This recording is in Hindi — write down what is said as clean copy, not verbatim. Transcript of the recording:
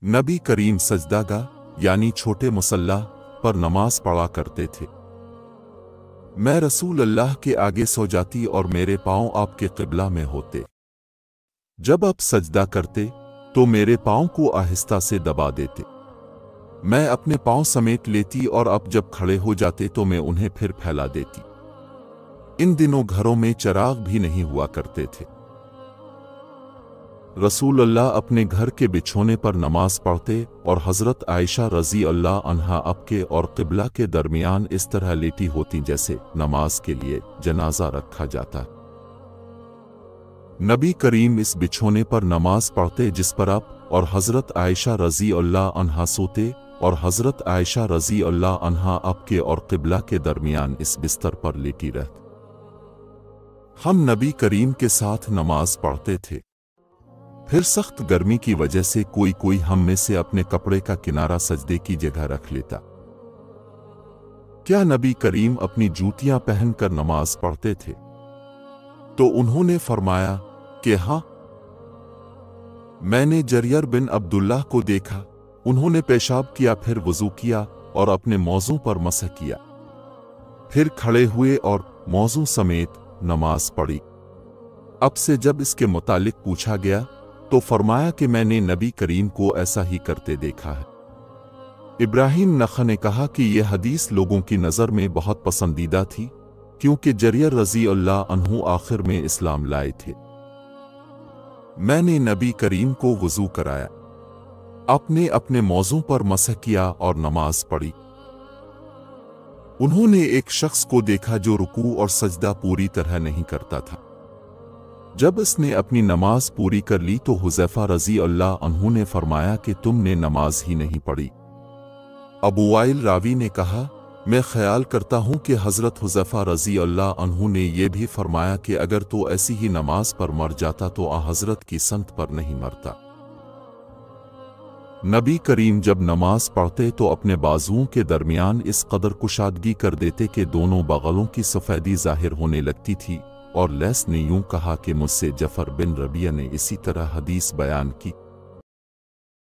नबी करीम सजदागाह यानी छोटे मुसल्ला पर नमाज पढ़ा करते थे। मैं रसूल अल्लाह के आगे सो जाती और मेरे पांव आपके क़िबला में होते। जब आप सजदा करते तो मेरे पांव को आहिस्ता से दबा देते। मैं अपने पांव समेट लेती और अब जब खड़े हो जाते तो मैं उन्हें फिर फैला देती। इन दिनों घरों में चिराग भी नहीं हुआ करते थे। रसूल अल्लाह अपने घर के बिछोने पर नमाज पढ़ते और हज़रत आयशा रज़ी अल्लाह अन्हा आपके और क़िबला के दरमियान इस तरह लेटी होती जैसे नमाज के लिए जनाजा रखा जाता। नबी करीम इस बिछोने पर नमाज पढ़ते जिस पर आप और हज़रत आयशा रज़ी अल्लाह अन्हा सोते और हज़रत आयशा रज़ी अल्लाह अन्हा आपके और क़िबला के दरमियान इस बिस्तर पर लेटी रहती। हम नबी करीम के साथ नमाज पढ़ते थे। फिर सख्त गर्मी की वजह से कोई कोई हम में से अपने कपड़े का किनारा सजदे की जगह रख लेता। क्या नबी करीम अपनी जूतियां पहनकर नमाज पढ़ते थे? तो उन्होंने फरमाया कि हाँ। मैंने जरियर बिन अब्दुल्लाह को देखा, उन्होंने पेशाब किया, फिर वुज़ू किया और अपने मौज़ू पर मसह किया, फिर खड़े हुए और मौज़ू समेत नमाज पढ़ी। अब से जब इसके मुतालिक पूछा गया तो फरमाया कि मैंने नबी करीम को ऐसा ही करते देखा है। इब्राहिम नख़ ने कहा कि यह हदीस लोगों की नज़र में बहुत पसंदीदा थी क्योंकि जरियर रज़ी अल्लाह अन्हु आखिर में इस्लाम लाए थे। मैंने नबी करीम को वुज़ू कराया, अपने अपने मौज़ू पर मसह किया और नमाज पढ़ी। उन्होंने एक शख्स को देखा जो रुकू और सजदा पूरी तरह नहीं करता था। जब इसने अपनी नमाज पूरी कर ली तो हुज़ैफा रज़ी अल्लाह अन्हु ने फरमाया कि तुमने नमाज ही नहीं पढ़ी। अबू वाइल रावी ने कहा, मैं ख्याल करता हूं कि हज़रत हुज़ैफा रज़ी अल्लाह अन्हु ने यह भी फरमाया कि अगर तो ऐसी ही नमाज पर मर जाता तो हज़रत की संत पर नहीं मरता। नबी करीम जब नमाज पढ़ते तो अपने बाजुओं के दरमियान इस कदर कुशादगी कर देते कि दोनों बगलों की सफ़ेदी जाहिर होने लगती थी। और लैस ने यूं कहा कि मुझसे जफ़र बिन रबिया ने इसी तरह हदीस बयान की।